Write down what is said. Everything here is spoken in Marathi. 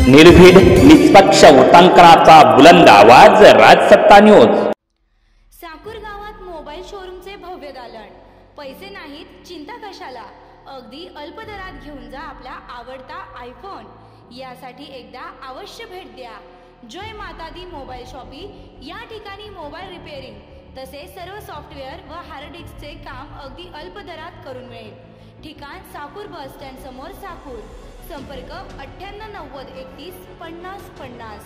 निर्भीड निष्पक्ष उटंकनाचा बुलंद आवाज, राजसत्ता न्यूज। साकूर गावात मोबाईल शोरूमचे भव्य दालन। पैसे नाहीत, चिंता कशाला, अगदी अल्प दरात घेऊन जा आपला आवडता आयफोन। यासाठी एकदा अवश्य भेट द्या जय माता दी मोबाईल शॉपी। या ठिकाणी मोबाईल रिपेअरिंग तसेच सर्व सॉफ्टवेअर व हार्ड डिस्कचे काम अगदी अल्प दरात करून मिळेल। ठिकाण साकूर बस स्टँड समोर साकूर। संपर्क 98 90 31 50 50।